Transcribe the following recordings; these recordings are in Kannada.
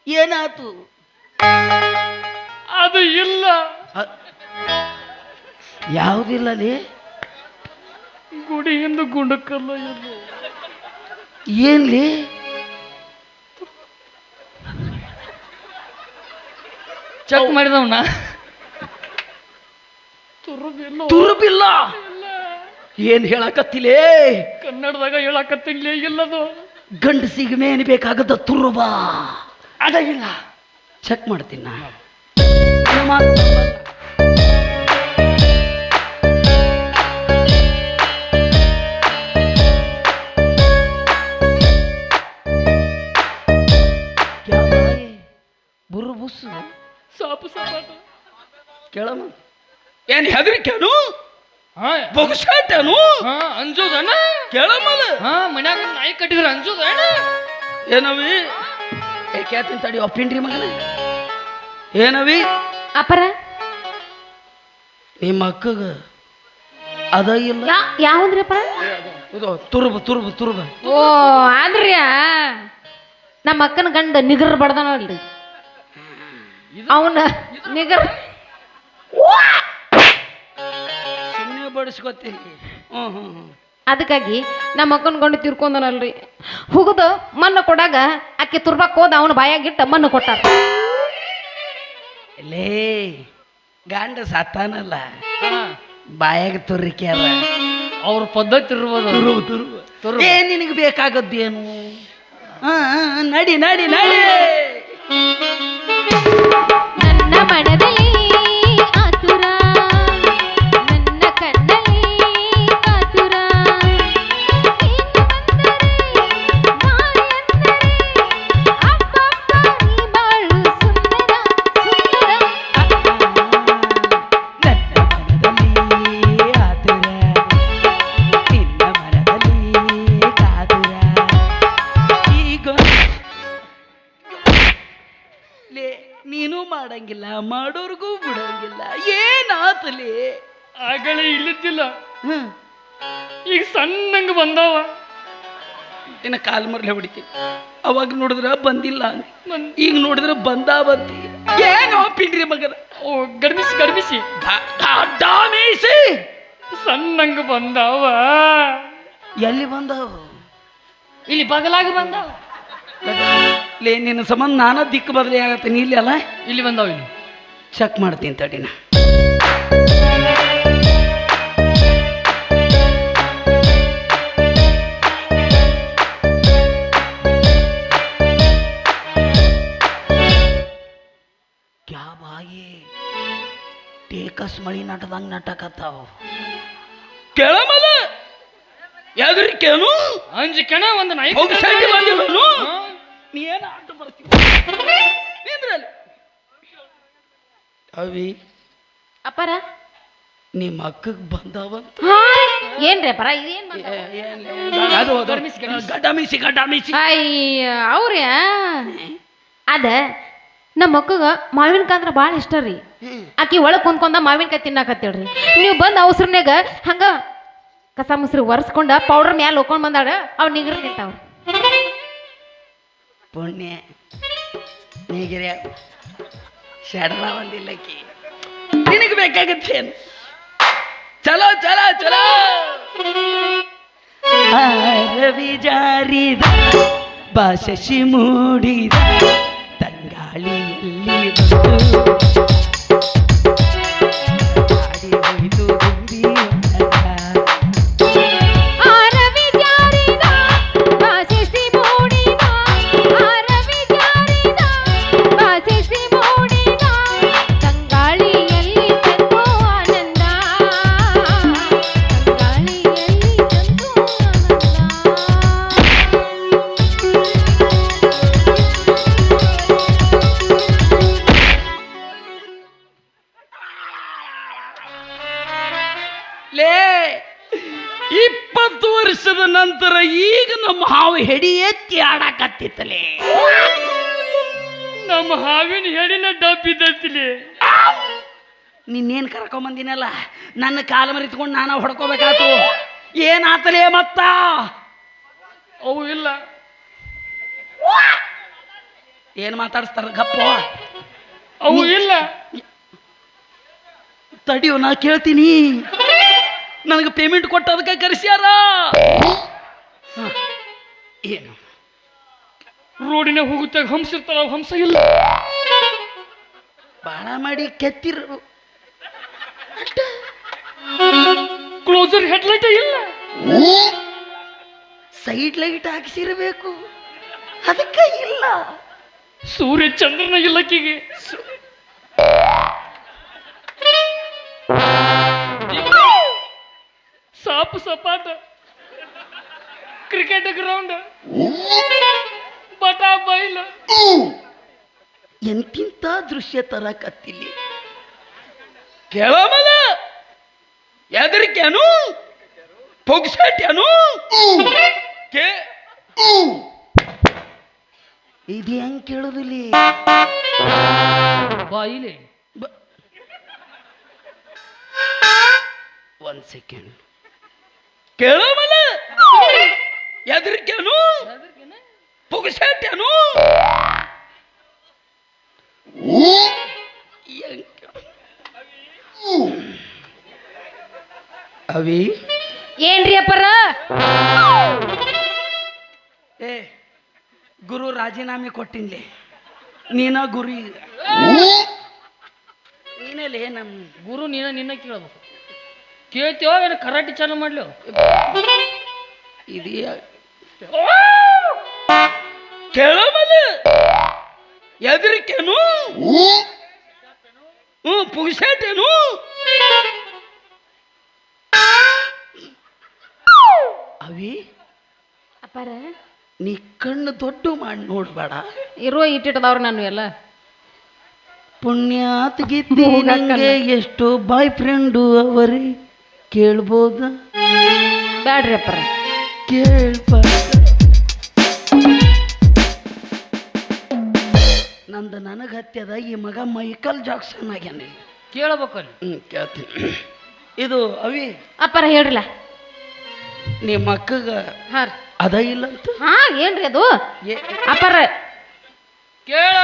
ಏನಾತು? ಅದು ಇಲ್ಲ. ಯಾವುದಿಲ್ಲಲೇ? ಗುಡಿಯಿಂದ ಗುಂಡಕ್ಕಲ್ಲ ಇಲ್ಲ. ಏನ್ಲಿ? ಚೆಕ್ ಮಾಡಿದವನ ತುರುಬಿಲ್ಲ. ಏನ್ ಹೇಳಕತ್ತಿಲೇ? ಕನ್ನಡದಾಗ ಹೇಳಕತ್ತಿಲ್ಲ ಇಲ್ಲದು. ಗಂಡಸಿಗೆ ಮೇನ್ ಬೇಕಾಗದ ತುರುಬ ಅದ ಇಲ್ಲ. ಚೆಕ್ ಮಾಡ್ತೀನಿ ನಾ. ಬುರುಬುಸು ಸಾಪು ಸಾಪಾಟ ಕೇಳಮ್ಮ. ಏನ್ ಹೆದರಿಕೆನು? ಹಾ ಬೊಗಸಾಟನು? ಹಾ ಅಂಜೋದಣ್ಣ ಕೇಳಮ್ಮಲ್ಲ. ಹಾ ಮನ್ಯಾಗ ನಾಯಿ ಕಟ್ಟಿದ್ರ ಅಂಜೋದಣ್ಣ. ಏನವಿ? ಕೇಳ್ತೀನಿ ತಡಿ. ಒಪ್ಪಿನ್ರಿ ಮಗನ. ಏನವಿ? ಅಪರ ನಿಮ್ಮ ಅಕ್ಕಗ ಅದ ಇಲ್ಲ. ಯಾವ್ದ್ರಿ ಅಪರ? ಇದು ತುರುಬ ತುರುಬ ತುರುಬ. ಓ ಆದ್ರಿ ನಮ್ಮ ಅಕ್ಕನ ಗಂಡ ನಿಗರ್ ಬಡ್ದಾನಲ್ರಿ ಅವನ ನಿಗರ್ ಸುಮ್ಮನೆ ಬಡಿಸ್ಕೊತೀನಿ. ಅದಕ್ಕಾಗಿ ನಮ್ಮ ಅಕ್ಕನ ಗಂಡ ತಿರ್ಕೊಂಡನಲ್ರಿ. ಹುಗದು ಮಣ್ಣು ಕೊಡಾಗ ಅಕ್ಕಿ ತುರ್ಬಾಕ್ ಹೋದ ಅವನ ಬಾಯಾಗಿಟ್ಟ ಮಣ್ಣು ಕೊಟ್ಟಾರ. ಲೇ ಗಂಡ ಸತ್ತಾನಲ್ಲ, ಬಾಯಾಗ ತುರ್ರಿಕೆ ಅದ. ಅವ್ರ ಪದ್ಧತಿ ಇರ್ಬೋದು. ತುರುಬ ತುರುಬ. ಏನ್ ನಿನಗೆ ಬೇಕಾಗದ್ದೇನು? ನಡಿ ನಡಿ ನಡಿ. ನನ್ನ ಮನದಲ್ಲಿ ಆತುರ, ನನ್ನ ಕಣ್ಣಲ್ಲಿ ಕಾತುರ, ನೀನು ಮಾಡಂಗಿಲ್ಲ, ಮಾಡೋರ್ಗೂ ಬಿಡಂಗಿಲ್ಲ. ಏನಾತಲಿ? ಆಗಲೇ ಇಲ್ಲಿದ್ದಿಲ್ಲ, ಈಗ ಸಣ್ಣಂಗ ಬಂದಾವ. ಇನ್ನ ಕಾಲ್ ಮರ್ಲೆ ಹೊಡಿತೀನಿ. ಅವಾಗ ನೋಡಿದ್ರ ಬಂದಿಲ್ಲ, ಈಗ ನೋಡಿದ್ರ ಬಂದಾವಂತಿ. ಏನೋ ಪಿಂಡ್ರಿ ಮಗನ. ಓ ಗಡ್ಮಿಸಿ ಗಡ್ಮಿಸಿ ಡಾಮೇಸಿ ಸಣ್ಣಂಗ ಬಂದಾವ. ಎಲ್ಲಿ ಬಂದಾವ? ಇಲ್ಲಿ ಬಗಲಾಗಿ ಬಂದಾವ. ಲೇ ನಿನ್ನ ಸಂಬಂಧ ನಾನ ದಿಕ್ಕು ಬದಲಿ ಆಗತ್ತೀನಿ. ಇಲ್ಲಿ ಅಲ್ಲ, ಇಲ್ಲಿ ಬಂದಾವ. ಇಲ್ಲಿ ಚೆಕ್ ಮಾಡ್ತೀನಿ ತಡಿನ. ಕ್ಯಾ ಬಾಯಿ ಟೇಕಸ್ ಮಳಿ ನಟದಂಗ ನಟಕತ್ತಾವ. ಕೇಳಮಲ್ಲ ಯಾವ್ದ್ರಿಕೇನು? ಅಂಜಿಕೆಣ ಒಂದು ನಾಯಿ ಬಂದಿವನು. ನೀ ಏನ ಆಟ ಬರ್ತೀವಿ ನಿಂದ್ರಲ್ಲಿ. ಅವಿ ಅಪರ ನಿಮ್ಮ ಅಕ್ಕಗ್ ಬಂದಾವಂತ. ಏನ್ರಿ ಅಪರ ಇದೇನ್ ಗಡ್ಡಮೀಸಿ ಗಡ್ಡಮೀಸಿ. ಅಯ್ಯ ಅವ್ರಿ ಅದ ನಮ್ಮ ಅಕ್ಕಗ ಮಾವಿನಕಾಯಿ ಅಂದ್ರೆ ಭಾಳ ಇಷ್ಟ ರೀ. ಆಕಿ ಒಳಗೆ ಕುಂದ್ಕೊಂಡ ಮಾವಿನಕಾಯಿ ತಿನ್ನಾಕತ್ತೇಳ್ರಿ. ನೀವು ಬಂದು ಅವಸರನ್ಯಾಗ ಹಂಗ ಕಸ ಮುಸ್ರಿ ಒರೆಸ್ಕೊಂಡ ಪೌಡರ್ ಮ್ಯಾಲ ಹೋಗ್ಕೊಂಡ್ ಬಂದಾಳ. ಅವ್ ನಿಗರ್ ನಿಂತಾವ್ರಿ. ಪುಣ್ಯ ನೀಗಿರ ಶಡ್ರ ಬಂದಿಲ್ಲಕ್ಕಿ. ನಿನಗೆ ಬೇಕಾಗತ್ತೇನು? ಚಲೋ ಚಲೋ ಚಲೋ. ರವಿ ಜಾರಿದ ಬಾಶಿ ಮೂಡಿದ ತಂಗಾಳಿಯಲ್ಲಿ ಬಂದು ಲೇ 20 ವರ್ಷದ ನಂತರ ಈಗ ನಮ್ಮ ಹಾವು ಹೆಡಿ ಎತ್ತಿ ಆಡಕತ್ತಿತ್ತಲೇ. ನಮ್ಮ ಹಾವಿನ ಹೆಡಿನ ಡಬ್ಬಿದ್ದಲಿ. ನಿನ್ನೇನು ಕರ್ಕೊಂಬಂದಿನಲ್ಲ, ನನ್ನ ಕಾಲ ಮರಿತ್ಕೊಂಡು ನಾನು ಹೊಡ್ಕೋಬೇಕಾತು. ಏನಾತಲೇ ಮತ್ತ? ಅವು ಇಲ್ಲ ಏನು ಮಾತಾಡಿಸ್ತಾರ ಗಪ್ಪ ಅವು ಇಲ್ಲ. ತಡಿಯೋ ನಾ ಕೇಳ್ತೀನಿ. ನನಗೆ ಪೇಮೆಂಟ್ ಕೊಟ್ಟದಕ್ಕೆ ಕರೆಸ್ಯಾರ. ಏನು ರೋಡಿನ ಹೋಗುತ್ತಾಗ ಹಂಸ ಇರ್ತಾರ, ಹಂಸ ಇಲ್ಲ. ಬಾಳ ಮಾಡಿ ಕೆತ್ತಿರ ಕ್ಲೋಸರ್ ಹೆಡ್ಲೈಟ್ ಇಲ್ಲ. ಸೈಡ್ ಲೈಟ್ ಹಾಕಿಸಿರಬೇಕು, ಅದಕ್ಕೆ ಇಲ್ಲ. ಸೂರ್ಯ ಚಂದ್ರನ ಇಲ್ಲಕ್ಕಿಗೆ. ಸಾಪು ಸಪಾಟ, ಕ್ರಿಕೆಟ್ ಗ್ರೌಂಡ್, ಬಟಾ ಬೈಲು. ಎಂತಿಂತ ದೃಶ್ಯ ತರ ಕತ್ತಿಲ್ಲಿ ಕೇಳಮಲ್ಲ. ಎದರಿಕೇನು ಪೊಗ್ಸಾಟ್ಯಾನು ಇದು ಹೆಂಗ್ ಕೇಳೋದಿಲ್ಲಿ? ಬಾಯಿಲೆ ಒಂದ್ ಸೆಕೆಂಡ್ ಕೇಳಮಲ್ಲ. ಎದರಿಕೇನು ಪೊಗ್ಸಾಟ್ಯಾನು ಅವಿ ಏನ್ರಿ ಅಪ್ಪರ? ಏ ಗುರು ರಾಜೀನಾಮೆ ಕೊಟ್ಟಿನ್ಲೆ, ನೀನ ಗುರು ಈಗ. ನೀನೇಲೆ ನಮ್ಮ ಗುರು ನಿನ್ನ ಕೇಳಬೇಕು. ಕೇಳ್ತೀವ ಏನು ಕರಾಟೆ ಚಾಲು ಮಾಡ್ಲಿ? ಇದೆಯಾ ಕೇಳಮಲ್ಲ. ಎದರಿಕೇನು ಪುಗ್ಸಾಟೇನು ಅವಿ? ಅಪ್ಪರ ನೀ ಕಣ್ಣು ದೊಡ್ಡ ಮಾಡಿ ನೋಡ್ಬೇಡ. ಇರೋ ಇಟ್ಟಿಟ್ಟದವ್ರು ನಾನು ಎಲ್ಲ. ಪುಣ್ಯಾತ್ ಗಿದ್ದಿ ನಂಗೆ ಎಷ್ಟು ಬಾಯ್ ಫ್ರೆಂಡು ಅವರೇ ಕೇಳ್ಬೋದ? ಬ್ಯಾಡ್ರಿ ಅಪ್ಪರ. ಕೇಳ್ಬಾರ್ದ. ನಂದು ನನಗೆ ಹತ್ಯದ ಈ ಮಗ ಮೈಕಲ್ ಜಾಕ್ಸನ್ ಆಗ್ಯಾನ. ಕೇಳಬೇಕಲ್ಲಿ. ಕೇಳ್ತೀನಿ. ಇದು ಅವಿ ಅಪ್ಪರ ಹೇಳ್ರಲ್ಲ. ನಿಮ್ಮ ಅಕ್ಕಗ ಹಾ ರೀ. ಅದ ಇಲ್ಲ ಅಂತ? ಹಾ ಏನ್ರಿ ಅದು ಅಪ್ಪರ? ಕೇಳ.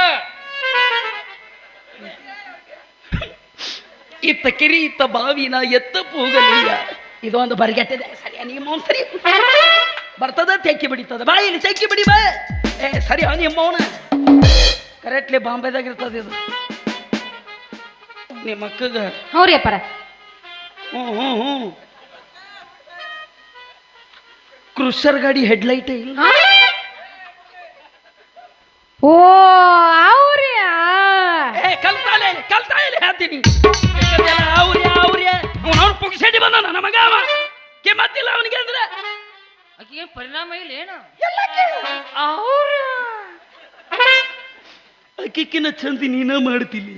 ಇತ್ತ ಕಿರಿ ಇತ್ತ ಬಾವಿನ ಎತ್ತ ಪೂಗಲಿಲ್ಲ. ಇದೊಂದು ಬರಿಗೆಟ್ಟಿದೆ. ಸರಿ ನಿಮ್ಮವನು ಸರಿ ಬರ್ತದ, ತೆಕ್ಕಿ ಬಿಡಿತದ. ಬಾ ಇಲ್ಲಿ ತೆಕ್ಕಿ ಬಿಡಿ ಬಾ. ಸರಿ ನಿಮ್ಮವನ ಕರೆಕ್ಟ್ಲಿ ಬಾಂಬೆದಾಗ ಇರ್ತದ ಇದು. ನಿಮ್ಮ ಅಕ್ಕಗ ಹ್ಞೂ ರೀ ಅಪ್ಪರ. ಹ್ಞೂ ಕ್ರೂಸರ್ ಗಾಡಿ ಹೆಡ್ಲೈಟ್ ಇಲ್ಲ. ಓ ಅವ್ರ್ಯಾ? ಕಲ್ತಾಲೆ ಹೇಳ್ತೀನಿ. ಅವ್ರು ಪುಗ್ಸೇಟಿ ಬಂದ ನಮಗ ಕಿಮ್ಮತ್ತಿಲ್ಲ ಅವನಿಗೆ ಅಂದ್ರೆ ಆಕೆ ಪರಿಣಾಮ ಇಲ್ಲ ಏನು? ಅಕ್ಕಿಕ್ಕಿನ ಚಂದಿ ನೀನ ಮಾಡ್ತೀನಿ.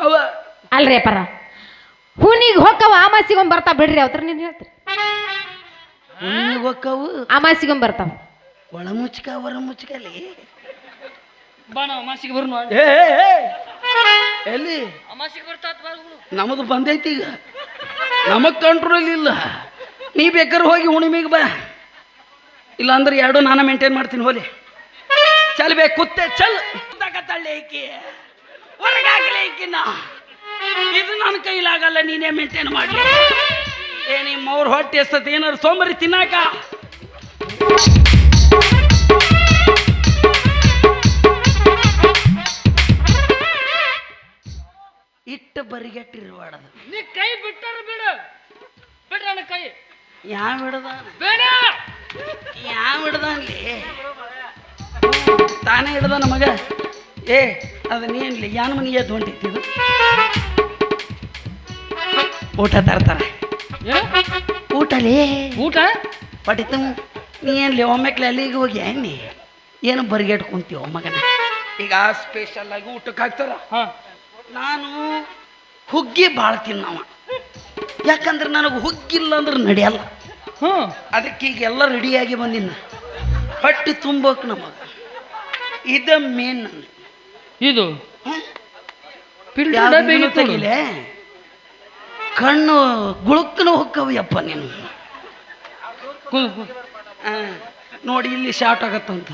ಅವ ಅಲ್ರಿ ಅಪ್ಪರ, ಹುನಿಗೆ ಹೊಕ್ಕವ ಅಮಾಸಿಗೊಂದು ಬರ್ತಾವ ಬಿಡ್ರಿ. ಅವತ್ರ ನೀನು ಹೇಳ್ತೀರಿ ಹೊಕ್ಕವು ಅಮಾಸಿಗೊಂದು ಬರ್ತಾವ. ಒಳ ಮುಚ್ಕ ಹೊರ ಮುಚ್ಕಲಿ. ಬಾ ನಾವು ಅಮಾಸಿಗೆ ಬರೋಣ. ಎಲ್ಲಿ ಅಮಾಸಿಗೆ ಬರ್ತಾತ್ ಬಾ. ನಮ್ಮದು ಬಂದೈತಿ ಈಗ, ನಮಗ್ ಕಂಟ್ರೋಲ್ ಇಲ್ಲ. ನೀ ಬೇಕಾದ್ರೆ ಹೋಗಿ ಹುಣ್ಣಿಮೆಗೆ ಬಾ, ಇಲ್ಲ ಅಂದ್ರೆ ಎರಡು ನಾನು ಮೇಂಟೈನ್ ಮಾಡ್ತೀನಿ. ಹೋಲಿ ಚಲ್ ಬೇಕು ಕುತ್ತೆ ಚಲ್ ತಳ್ಳಿ ಐಕಿ ಹೊರಗಾಗಲಿ ಐಕಿನ. ಇದು ನನ್ನ ಕೈಲಾಗಲ್ಲ, ನೀನೇ ಮೇಂಟೈನ್ ಮಾಡಲಿ. ನಿಮ್ಮ ಅವ್ರ ಹೊಟ್ಟೆ ಎಸ್ತತಿ ಏನಾದ್ರು ಸೋಂಬರಿ ತಿನ್ನಾಕ. ಇಟ್ಟು ಬರಿಗೆಟ್ಟಿರ್ಬಾರ್ದು. ನೀ ಕೈ ಬಿಟ್ಟಾರ ಬೇಡ, ಬಿಡ್ರ ನನ್ನ ಕೈ. ಯಾವ ಹಿಡ್ದ ಬೇಡ, ಯಾವ ಹಿಡ್ದಲ್ಲಿ ತಾನೇ ಹಿಡ್ದ ನಮಗ. ಅದು ನೀನ್ಲಿ ಯಾನ ಮನೆಗೆ ಎದ್ದು ಹೊಂಟಿದ್ದು. ಊಟ ತರ್ತಾರೆ. ಊಟಲೇ ಊಟ ಪಟಿತ. ನೀ ಏನ್ಲಿ ಒಮ್ಮೆಕ್ಲೆ ಅಲ್ಲಿಗೆ ಹೋಗಿ ನೀ ಏನು ಬರಿಗೆಟ್ ಕುಂತೀವ ಮಗನ. ಈಗ ಸ್ಪೆಷಲ್ ಆಗಿ ಊಟಕ್ಕೆ ಹಾಕ್ತಾರ. ನಾನು ಹುಗ್ಗಿ ಭಾಳ ತಿನ್ನವ, ಯಾಕಂದ್ರೆ ನನಗೆ ಹುಗ್ಗಿಲ್ಲ ಅಂದ್ರೆ ನಡೆಯಲ್ಲ. ಅದಕ್ಕೆ ಈಗ ಎಲ್ಲ ರೆಡಿಯಾಗಿ ಬಂದಿನ. ಹೊಟ್ಟೆ ತುಂಬೋಕ್ ನಮಗ ಇದ ಮೇನ್. ಇದು ತೆಗಿಲೆ ಕಣ್ಣು ಗುಳುಕ್ಕನ ಹೊಕ್ಕವಯ್ಯಪ್ಪ ನೀನು. ನೋಡಿ ಇಲ್ಲಿ ಶಾರ್ಟ್ ಆಗತ್ತಂತ.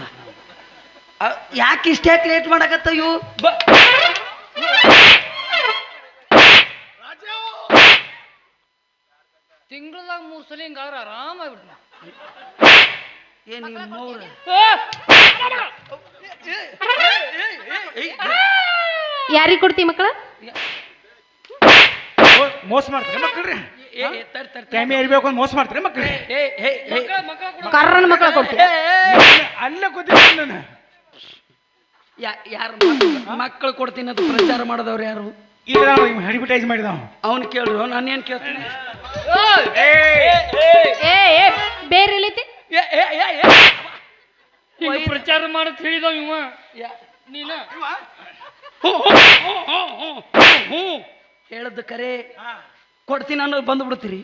ಯಾಕೆ ಇಷ್ಟ್ಯಾಕೆ ಲೇಟ್ ಮಾಡಕತ್ತ ಇವು ತಿಂಗಳದಾಗ 3 ಸಲ ಹಿಂಗಾದ್ರೆ ಆರಾಮಾಗ್ಬಿಡ್ನ ಏನ್ ನಿಮ್ಮವ್ರ ಯಾರಿಗೆ ಕೊಡ್ತಿ ಮಕ್ಕಳ ಮೋಸ ಮಾಡ್ತಾರೆ ಮಕ್ಕಳ್ರಿ ಕ್ಯಾಮಿ ಇರ್ಬೇಕು ಅಂತ ಮೋಸ ಮಾಡ್ತಾರೆ ಮಕ್ಕಳ್ರಿ ಕರ್ರನ ಮಕ್ಕಳ ಕೊಡ್ತಿ ಅಲ್ಲೇ ಕೂತಿದ್ದೀನಿ ನಾನು ಯಾರು ಮಕ್ಕಳು ಕೊಡ್ತೀನಿ ಅಂತ ಪ್ರಚಾರ ಮಾಡಿದವ್ರು ಯಾರು ಇಲ್ಲ ಅಡ್ವರ್ಟೈಸ್ ಮಾಡಿದವ ಅವನು ಕೇಳ್ರು ನಾನೇನು ಕೇಳ್ತೀನಿ ಏ ಬೇರೆ ಎಲ್ಲೈತಿ ಹಿಂಗ ಪ್ರಚಾರ ಮಾಡತ್ ಹೇಳಿದವ ಇವ ನೀನ ಹೇಳದ್ದು ಕರೆ ಕೊಡ್ತೀನಿ ಅನ್ನೋದು ಬಂದು ಬಿಡ್ತೀರಿ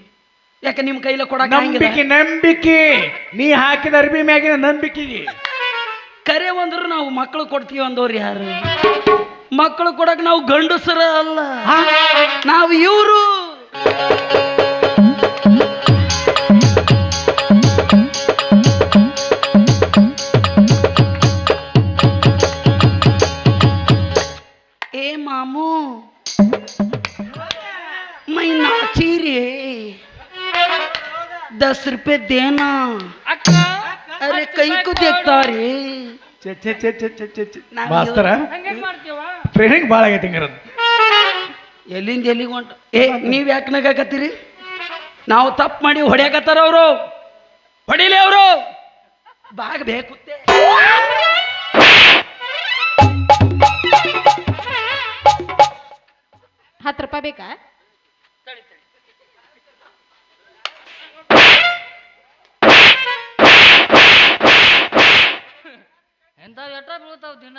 ಯಾಕೆ ನಿಮ್ಮ ಕೈಲ ಕೊಡಕ್ಕೆ ನಂಬಿಕೆ ನಂಬಿಕೆ ನೀ ಹಾಕಿದ ಅರ್ಬಿ ಮ್ಯಾಗಿನ ನಂಬಿಕೆಗೆ ಕರೆ ಒಂದ್ರು ನಾವು ಮಕ್ಕಳು ಕೊಡ್ತೀವಿ ಅಂದವ್ರು ಯಾರು ಮಕ್ಕಳು ಕೊಡಕ್ ನಾವು ಗಂಡಸರ ಅಲ್ಲ ನಾವು ಇವರು ए मामू मैं नाची रे 10 रुपए देना ಅಕ್ಕ अरे कई को देखता रे ಮಾಸ್ತರ ಹಂಗೆ ಮಾಡ್ತೀವ ಟ್ರೈನಿಂಗ್ ಭಾಳ ಆಗೈತಿ ಹಿಂಗಿರೋದು ಎಲ್ಲಿಂದ ಎಲ್ಲಿಗೆ ಹೊಂಟ ನೀವ್ ಯಾಕೆ ನಗಾಕತ್ತೀರಿ ನಾವು ತಪ್ಪು ಮಾಡಿ ಹೊಡ್ಯಾಕತ್ತಾರ ಅವರು ಹೊಡಿಲಿ ಅವರು ಬಾಗ ಬೇಕು 10 ರೂಪಾಯಿ ಬೇಕಾ ಎಂತ ಎಟ್ಟ ಬೀಳ್ತಾವ ದಿನ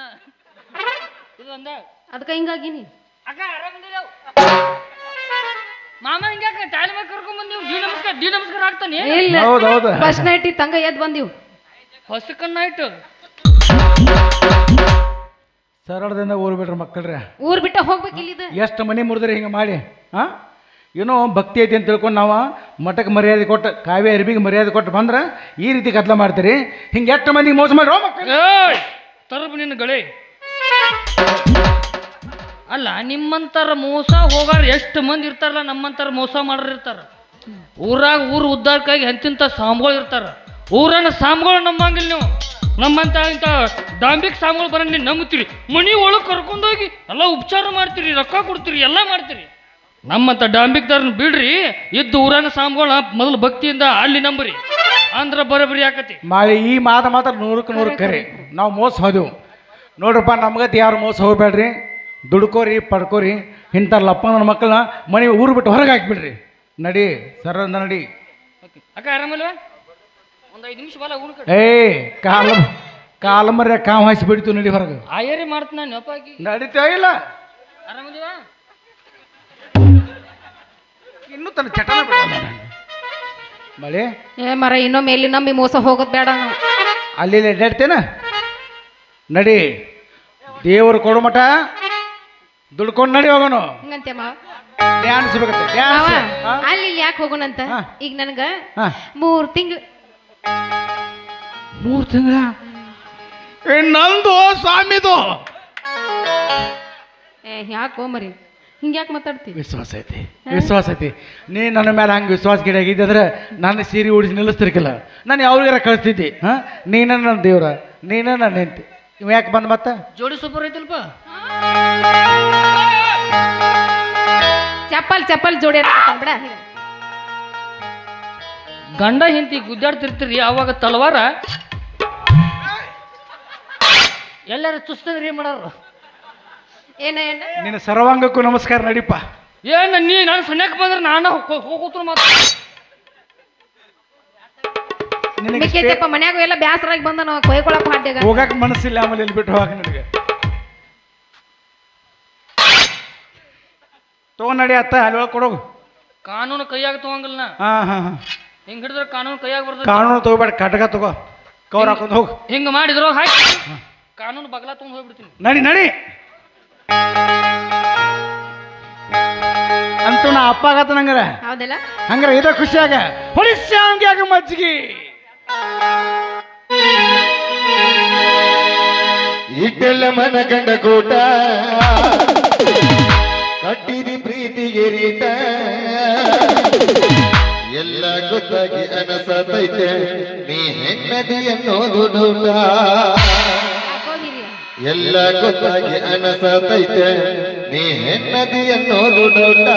ಇದು ಒಂದ ಅದಕ್ಕೆ ಹಿಂಗಾಗಿನಿ ಅಕ್ಕ ಆರಾಮಿದ್ದೀವಿ ಮಾಮ ಹಿಂಗ್ಯಾಕ ಚಾಲಿ ಮೇಲೆ ಕರ್ಕೊಂಡ್ ಬಂದೀವಿ ಡಿ ನಮಸ್ಕಾರ ಆಗ್ತಾನೆ ಇಲ್ಲ ಹೌದೌದು ಫಸ್ಟ್ ನೈಟ್ ತಂಗ ಎದ್ದು ಬಂದೀವಿ ಹೊಸಕನ್ನಾಯ್ತು ಸರಳದಿಂದ ಊರು ಬಿಡ್ರಿ ಮಕ್ಕಳ್ರಿ ಊರ್ ಬಿಟ್ಟ ಹೋಗ್ಬೇಕು ಇಲ್ಲಿದು ಎಷ್ಟು ಮನೆ ಮುರಿದ್ರಿ ಹಿಂಗೆ ಮಾಡಿ ಹಾಂ ಏನೋ ಭಕ್ತಿ ಐತಿ ಅಂತ ತಿಳ್ಕೊಂಡು ನಾವು ಮಠಕ್ಕೆ ಮರ್ಯಾದೆ ಕೊಟ್ಟು ಕಾವ್ಯ ಅರ್ಬಿಗೆ ಮರ್ಯಾದೆ ಕೊಟ್ಟು ಬಂದ್ರೆ ಈ ರೀತಿ ಕತ್ಲ ಮಾಡ್ತೀರಿ ಹಿಂಗೆ ಎಷ್ಟು ಮಂದಿಗೆ ಮೋಸ ಮಾಡ್ರಿ ಮಕ್ಕಳು ಏಯ್ ತರಬ ನಿನ್ನ ಗಳೆ ಅಲ್ಲ ನಿಮ್ಮಂತರ ಮೋಸ ಹೋಗಾರ ಎಷ್ಟು ಮಂದಿ ಇರ್ತಾರಲ್ಲ ನಮ್ಮಂತರ ಮೋಸ ಮಾಡೋರು ಇರ್ತಾರ ಊರಾಗ ಊರು ಉದ್ದಾರಕ್ಕಾಗಿ ಎಂತಿಂತ ಸಾಂಬಗಳು ಇರ್ತಾರ ಊರನ್ನ ಸಾಂಬಗಳು ನಂಬಂಗಿಲ್ಲ ನೀವು ನಮ್ಮಂತ ಇಂಥ ಡಾಂಬಿಕ್ ಸಾಂಬಗಳು ಬರ ನೀವು ನಂಬ್ತೀರಿ ಮನಿ ಒಳಗೆ ಕರ್ಕೊಂಡೋಗಿ ಎಲ್ಲ ಉಪಚಾರ ಮಾಡ್ತೀರಿ ರೊಕ್ಕ ಕೊಡ್ತೀರಿ ಎಲ್ಲ ಮಾಡ್ತೀರಿ ನಮ್ಮಂತ ಡಾಂಬಿಕ್ದಾರನ್ನ ಬಿಡ್ರಿ ಇದ್ದು ಊರನ್ನ ಸಾಂಬಗಳ ಮೊದಲು ಭಕ್ತಿಯಿಂದ ಅಲ್ಲಿ ನಂಬ್ರಿ ಅಂದ್ರ ಬರೋಬ್ಬರಿ ಆಕತಿ ಮಾಳಿ ಈ ಮಾತು ಮಾತ್ರ 100ಕ್ಕೆ 100 ಕರೆ ನಾವು ಮೋಸ ಹೋದೆವು ನೋಡ್ರಪ್ಪ ನಮ್ಗತಿ ಯಾರು ಮೋಸ ಹೋಗ್ಬೇಡ್ರಿ ದುಡ್ಕೋರಿ ಪಡ್ಕೋರಿ ಇಂಥ ಲಪ್ಪನ ಮಕ್ಕಳನ್ನ ಮನೆ ಊರು ಬಿಟ್ಟು ಹೊರಗೆ ಹಾಕಿಬಿಡ್ರಿ ನಡಿ ಸರಂದ ನಡಿ ಅಕ್ಕ ಆರಾಮಲ್ವಾ ಒಂದು 5 ನಿಮಿಷ ಬಾಲ ಊರು ಕಡೆ ಕಾಲ ಮರ್ಯ ಕಾವು ಹಾಸಿ ಬಿಡ್ತೀವಿ ನಡಿ ಹೊರಗೆ ಆಯರಿ ಮಾಡ್ತೀನಿ ನಾನು ನೆಪಾಕಿ ನಡೀತಾ ಇಲ್ಲ ಆರಾಮದಿವಾ ಇನ್ನೂ ತನ್ನ ಚಟನ ಬಿಡಲ್ಲ ಮಳೆ ಏ ಮರ ಇನ್ನೊಮ್ಮೆ ಎಲ್ಲಿ ನಂಬಿ ಮೋಸ ಹೋಗೋದು ಬೇಡ ನಾವು ಅಲ್ಲಿ ಅಡ್ಡಾಡ್ತೇನ ನಡಿ ದೇವರು ಕೊಡು ಮಠ ದುಡ್ಕೊಂಡು ನಡಿ ಹೋಗೋನು ಹಿಂಗಂತೆ ಮಾವ ಡ್ಯಾನ್ಸ್ ಬೇಕಂತೆ ಮಾವ ಡ್ಯಾನ್ಸ್ ಅಲ್ಲಿ ಇಲ್ಲಿ ಯಾಕೆ ಹೋಗೋಣಂತ ಹಾ. ಈಗ ನನಗ ಹಾಂ 3 ತಿಂಗಳು 3 ತಿಂಗಳ ನಂದು ಸ್ವಾಮಿದು ಯಾಕೋ ಮರಿ ಹಿಂಗ್ಯಾಕೆ ಮಾತಾಡ್ತಿ ವಿಶ್ವಾಸ ಐತಿ ನೀ ನನ್ನ ಮೇಲೆ ಹಂಗೆ ವಿಶ್ವಾಸ ಗಿಡಾಗಿದ್ದೆ ಅಂದ್ರೆ ನನ್ನ ಸೀರೆ ಉಡಿಸಿ ನಿಲ್ಲಿಸ್ತಿರ್ಕಿಲ್ಲ ನಾನು ಯಾವ್ರಿಗಾರ ಕಳಿಸ್ತಿದ್ದಿ ಹಾಂ ನೀನ ನನ್ನ ದೇವ್ರ ನೀನ ನನ್ನ ಹೆಂಡತಿ ಇವ್ ಯಾಕೆ ಬಂದು ಮತ್ತೆ ಜೋಡಿ ಸೂಪರ್ ಐತಲ್ಪ ಚಪ್ಪಲ್ ಜೋಡಿ ಬಿಡ ಗಂಡ ಹಿಂತಿ ಗುದ್ದಾಡ್ತಿರ್ತೀರಿ ಅವಾಗ ತಲವಾರ ಎಲ್ಲಾರ ಚುಸ್ತದ್ರಿ ಏನ್ ಮಾಡಾರ ಏನ ನಿನ್ನ ಸರ್ವಾಂಗಕ್ಕೂ ನಮಸ್ಕಾರ ನಡಿಪ್ಪ ಏನ ನೀ ನಾನು ಸನ್ಯಾಕ ಬಂದ್ರೆ ನಾನು ಹೋಗುತ್ತ ಮಾತ್ರ ನಿನಗೆ ಮಿಕ್ಕೈತಪ್ಪ ಮನ್ಯಾಗ ಎಲ್ಲ ಬ್ಯಾಸರಾಗಿ ಬಂದ ನಾವು ಕೊಯ್ಕೊಳಕ್ ಹಾಡ್ಯಾಗ ಹೋಗಕ್ಕೆ ಮನಸ್ಸಿಲ್ಲ ಆಮೇಲೆ ಇಲ್ಲಿ ಬಿಟ್ಟು ಹೋಗಕ್ಕೆ ನನಗೆ ತಗೊಂಡ್ ನಡಿ ಅತ್ತ ಅಲ್ಲಿ ಒಳಗೆ ಕೊಡೋಗು ಕಾನೂನು ಕೈಯಾಗ ತಗೊಂಗಿಲ್ಲ ನಾ ಹಾಂ ಹಿಂಗ್ ಹಿಡಿದ್ರೆ ಕಾನೂನು ಕೈಯಾಗ ಬರ್ತದೆ ಕಾನೂನು ತಗೋಬೇಡ ಕಟಕ ತಗೋ ಕವರ್ ಹಾಕೊಂಡು ಹೋಗು ಹಿಂಗ ಮಾಡಿದ್ರು ಹಾಕಿ ಕಾನೂನು ಬಗಲ ತಗೊಂಡ್ ಹೋಗ್ಬಿಡ್ತೀನಿ ನಡಿ ಅಂತೂ ನಾ ಅಪ್ಪ ಆಗತ್ತ ನಂಗಾರ ಹೌದಲ್ಲ ಹಂಗಾರ ಇದ ಖುಷಿಯಾಗ ಹೊಡಿಸ್ಯಾಗ ಮಜ್ಜಿಗೆ ಇಟ್ಟೆಲ್ಲ ಮನ ಕಂಡ ಕೂಟ ಕಟ್ಟಿದಿ ಪ್ರೀತಿಗೆ ರೀಟ ಎಲ್ಲ ಗೊತ್ತಾಗಿ ಅನಸತೈತೆ ನೀ ಹೆಣ್ಣದಿ ಅನ್ನೋದು ಡೌಟ ಯಾಕೋ ಹಿರಿಯ ಎಲ್ಲ ಗೊತ್ತಾಗಿ ಅನಸತೈತೆ ನೀ ಹೆಣ್ಣದಿ ಅನ್ನೋದು ಡೌಟ